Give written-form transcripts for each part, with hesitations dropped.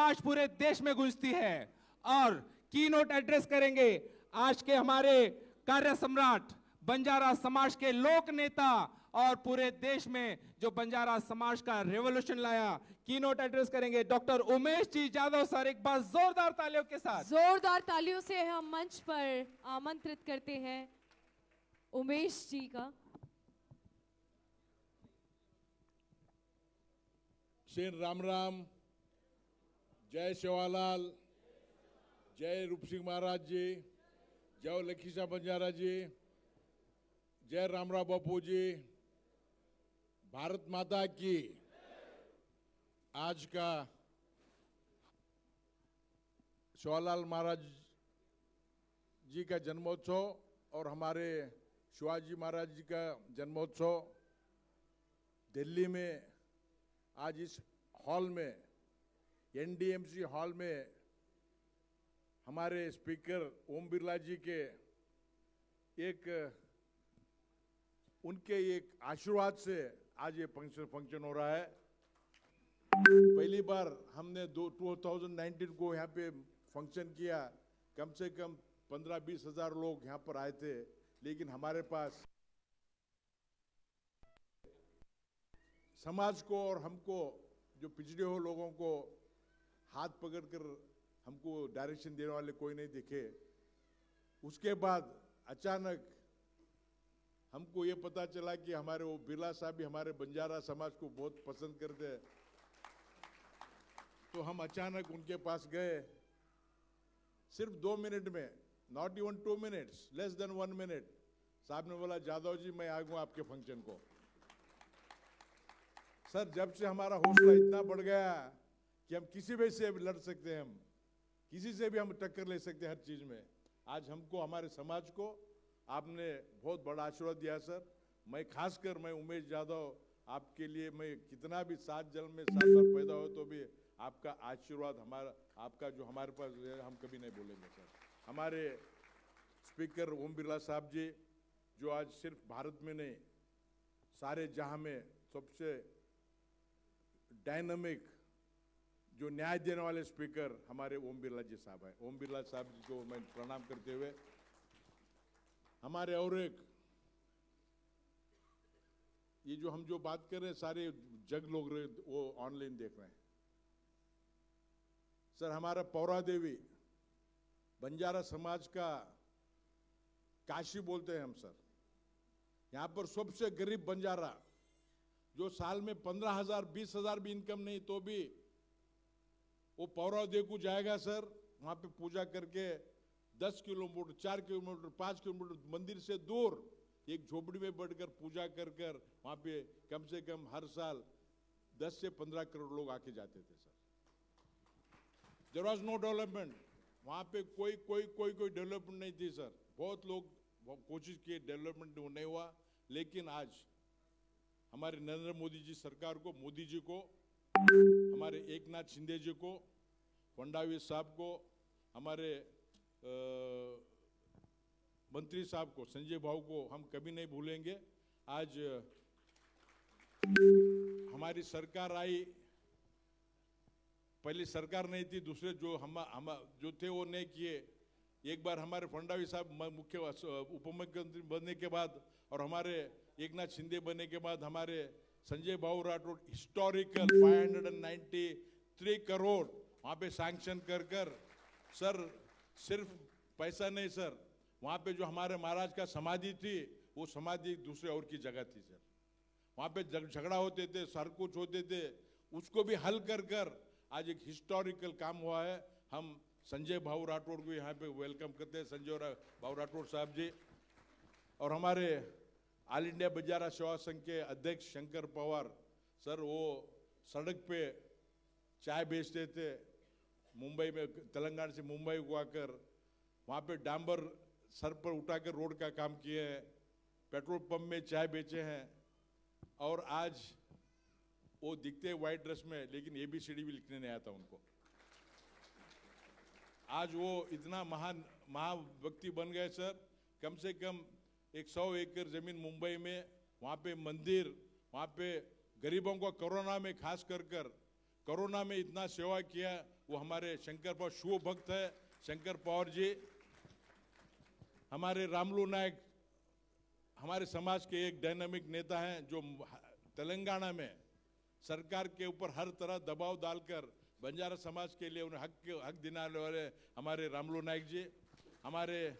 आवाज पूरे देश में गूंजती है। और कीनोट एड्रेस करेंगे आज के हमारे कार्य सम्राट, बंजारा समाज के लोक नेता और पूरे देश में जो बंजारा समाज का रेवोल्यूशन लाया, कीनोट एड्रेस करेंगे डॉक्टर उमेश जी जाधव सर। एक बार जोरदार तालियों के साथ, जोरदार तालियों से हम मंच पर आमंत्रित करते हैं उमेश जी का। श्री राम राम, जय सेवालाल, जय रूप सिंह महाराज जी, जय लखीसा बंजारा जी, जय रामराव बापू जी, भारत माता की। आज का सेवालाल महाराज जी का जन्मोत्सव और हमारे शिवाजी महाराज जी का जन्मोत्सव दिल्ली में आज इस हॉल में, एनडीएमसी हॉल में, हमारे स्पीकर ओम बिरला जी के उनके एक आशीर्वाद से आज ये फंक्शन हो रहा है। पहली बार हमने 2019 को यहाँ पे फंक्शन किया, कम से कम 15-20 हजार लोग यहाँ पर आए थे, लेकिन हमारे पास समाज को और हमको, जो पिछड़े हुए लोगों को हाथ पकड़कर हमको डायरेक्शन देने वाले कोई नहीं दिखे। उसके बाद अचानक हमको ये पता चला कि हमारे वो बिरला साहब भी हमारे बंजारा समाज को बहुत पसंद करते हैं, तो हम अचानक उनके पास गए। सिर्फ 2 मिनट में, not even 2 minutes, less than 1 minute, साहब ने बोला जादव जी मैं आ गया आपके फंक्शन को। सर, जब से हमारा हौसला इतना बढ़ गया कि हम किसी भी से भी लड़ सकते हैं, हम किसी से भी हम टक्कर ले सकते हैं हर चीज में। आज हमको, हमारे समाज को आपने बहुत बड़ा आशीर्वाद दिया सर। मैं खासकर मैं उमेश जाधव, आपके लिए मैं कितना भी 7 जन्म में 7 बार पैदा हो तो भी आपका आशीर्वाद, हमारा आपका जो हमारे पास है, हम कभी नहीं भूलेंगे सर। हमारे स्पीकर ओम बिरला साहब जी, जो आज सिर्फ भारत में नहीं सारे जहां में सबसे डायनामिक, जो न्याय देने वाले स्पीकर हमारे ओम बिरला जी साहब है। ओम बिरला साहब जी को मैं प्रणाम करते हुए, हमारे और एक, ये जो हम जो बात कर रहे हैं सारे जग लोग वो ऑनलाइन देख रहे हैं सर। हमारा पौरा देवी बंजारा समाज का काशी बोलते हैं हम सर। यहां पर सबसे गरीब बंजारा, जो साल में 15,000 20,000 भी इनकम नहीं तो भी वो पौरा देव को जाएगा सर। वहां पे पूजा करके 10 किलोमीटर, 4 किलोमीटर, 5 किलोमीटर मंदिर से दूर एक झोपड़ी में बैठकर पूजा कर कर वहां पे कम से कम हर साल 10 से 15 करोड़ लोग आके जाते थे sir. There was no development, वहां पे कोई डेवलपमेंट नहीं थी सर। बहुत लोग कोशिश किए, डेवलपमेंट नहीं हुआ। लेकिन आज हमारे नरेंद्र मोदी जी सरकार को, मोदी जी को, हमारे एकनाथ शिंदे जी को, फडणवीस साहब को, हमारे मंत्री साहब को, संजय भाऊ को हम कभी नहीं भूलेंगे। आज हमारी सरकार आई, पहले सरकार नहीं थी, दूसरे जो हम जो थे वो नहीं किए। एक बार हमारे फडणवीस साहब मुख्य उप मुख्यमंत्री बनने के बाद और हमारे एकनाथ शिंदे बनने के बाद हमारे संजय भाऊ राठौड़ हिस्टोरिकल 593 करोड़ वहां पे सैंक्शन कर सर। सिर्फ पैसा नहीं सर, वहां पे जो हमारे महाराज का समाधि थी, वो समाधि दूसरे और की जगह थी सर। वहां पे झगड़ा होते थे, सर कुछ होते थे, उसको भी हल कर आज एक हिस्टोरिकल काम हुआ है। हम संजय भाऊ राठौड़ को यहाँ पे वेलकम करते हैं, संजय भाऊ राठौड़ साहब जी। और हमारे ऑल इंडिया बंजारा सेवा संघ के अध्यक्ष शंकर पवार सर, वो सड़क पे चाय बेचते थे मुंबई में, तेलंगाना से मुंबई को आकर वहाँ पे डांबर सर पर उठाकर रोड का काम किए हैं, पेट्रोल पंप में चाय बेचे हैं। और आज वो दिखते हैं व्हाइट ड्रेस में, लेकिन ABCD भी लिखने नहीं आता उनको। आज वो इतना महान व्यक्ति बन गए सर। कम से कम 100 एकड़ जमीन मुंबई में, वहाँ पे मंदिर, वहाँ पे गरीबों को कोरोना में खास कर कोरोना में इतना सेवा किया, वो हमारे शंकर पवार शिव भक्त है, शंकर पवार जी। हमारे रामलू नायक हमारे समाज के एक डायनामिक नेता हैं जो तेलंगाना में सरकार के ऊपर हर तरह दबाव डालकर बंजारा समाज के लिए उन्हें हक दिलाने वाले हमारे रामलू नायक जी। हमारे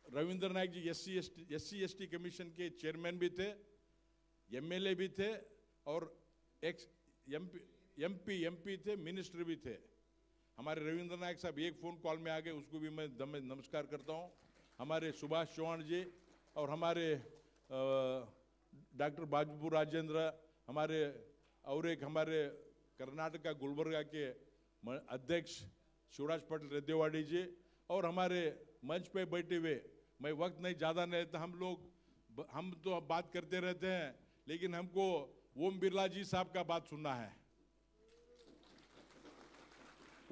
रविंद्र नायक जी एससी एसटी कमीशन के चेयरमैन भी थे, एमएलए भी थे और एक्स एमपी थे, मिनिस्टर भी थे। हमारे रविंद्र नायक साहब एक फोन कॉल में आ गए, उसको भी मैं नमस्कार करता हूं। हमारे सुभाष चौहान जी और हमारे डॉक्टर बाबू राजेंद्र, हमारे और एक हमारे कर्नाटका गुलबर्गा के अध्यक्ष शिवराज पाटिल रेड्डीवाड़ी जी और हमारे मंच पे बैठे हुए, मैं वक्त नहीं ज़्यादा नहीं लेता, हम तो बात करते रहते हैं, लेकिन हमको ओम बिरला जी साहब का बात सुनना है।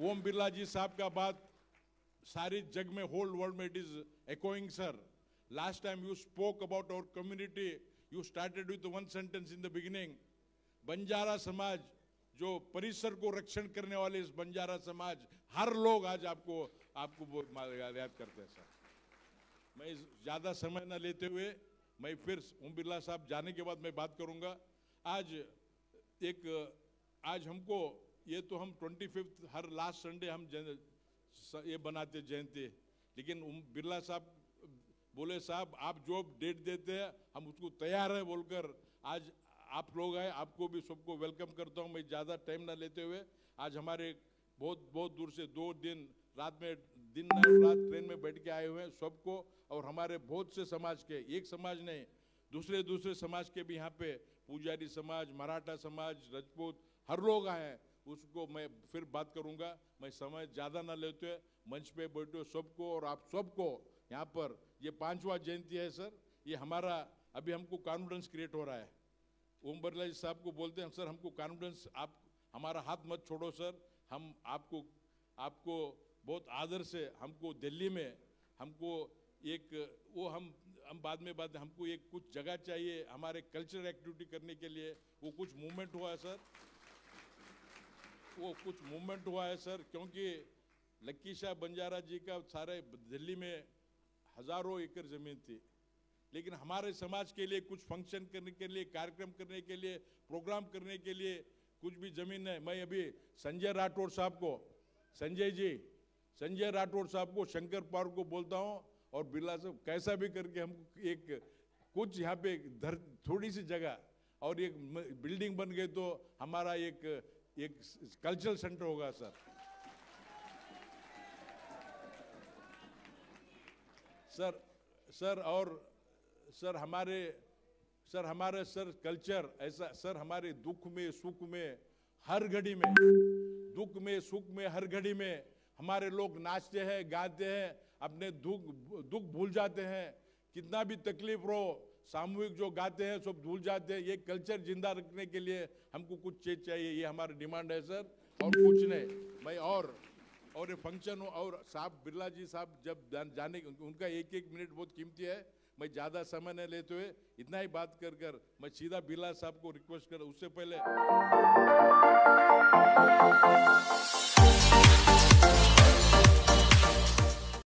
ओम बिरला जी साहब का बात सारी जग में, होल वर्ल्ड में it is echoing, sir. Last time you spoke about our community, you started with one sentence in the beginning. Banjara समाज, जो परिसर को रक्षण करने वाले इस बंजारा समाज, हर लोग आज आपको याद करते हैं सर। मैं ज्यादा समय न लेते हुए मैं फिर ओम बिरला साहब जाने के बाद मैं बात करूंगा। आज हमको ये तो हम 25 हर लास्ट संडे हम ये बनाते जयंती, लेकिन ओम बिरला साहब बोले साहब आप जो डेट देते हैं हम उसको तैयार है बोलकर आज आप लोग आए, आपको भी सबको वेलकम करता हूं। मैं ज़्यादा टाइम ना लेते हुए आज हमारे बहुत दूर से 2 दिन रात ट्रेन में बैठ के आए हुए हैं सबको, और हमारे बहुत से समाज के, एक समाज नहीं दूसरे समाज के भी यहाँ पे पुजारी समाज, मराठा समाज, राजपूत हर लोग आए हैं, उसको मैं फिर बात करूंगा। मैं समय ज़्यादा ना लेते हुए मंच पे बैठे सबको और आप सबको यहाँ पर, ये 5वां जयंती है सर, ये हमारा अभी हमको कॉन्फिडेंस क्रिएट हो रहा है। ओम बिरला जी साहब को बोलते हैं सर हमको कॉन्फिडेंस, आप हमारा हाथ मत छोड़ो सर, हम आपको बहुत आदर से, हमको दिल्ली में हमको एक वो हम बाद में हमको एक कुछ जगह चाहिए हमारे कल्चरल एक्टिविटी करने के लिए, वो कुछ मूवमेंट हुआ है सर, वो कुछ मूवमेंट हुआ है सर, क्योंकि लक्की शाह बंजारा जी का सारे दिल्ली में हजारों एकड़ जमीन थी, लेकिन हमारे समाज के लिए कुछ फंक्शन करने के लिए, कार्यक्रम करने के लिए, प्रोग्राम करने के लिए कुछ भी जमीन है। मैं अभी संजय राठौड़ साहब को, संजय राठौड़ साहब को, शंकर पवार को बोलता हूं और बिरला साहब कैसा भी करके हम एक कुछ यहाँ पे थोड़ी सी जगह और एक बिल्डिंग बन गई तो हमारा एक कल्चरल सेंटर होगा सर। सर हमारे कल्चर ऐसा सर, हमारे दुख में सुख में हर घड़ी में, दुख में सुख में हर घड़ी में हमारे लोग नाचते हैं, गाते हैं, अपने दुख भूल जाते हैं, कितना भी तकलीफ हो सामूहिक जो गाते हैं सब भूल जाते हैं। ये कल्चर जिंदा रखने के लिए हमको कुछ चीज चाहिए, ये हमारी डिमांड है सर, और कुछ नहीं। मैं और ये फंक्शन और साहब बिरला जी साहब जब जाने, उनका एक मिनट बहुत कीमती है, मैं ज़्यादा समय नहीं लेते हुए इतना ही बात कर मैं सीधा बिरला साहब को रिक्वेस्ट कर, उससे पहले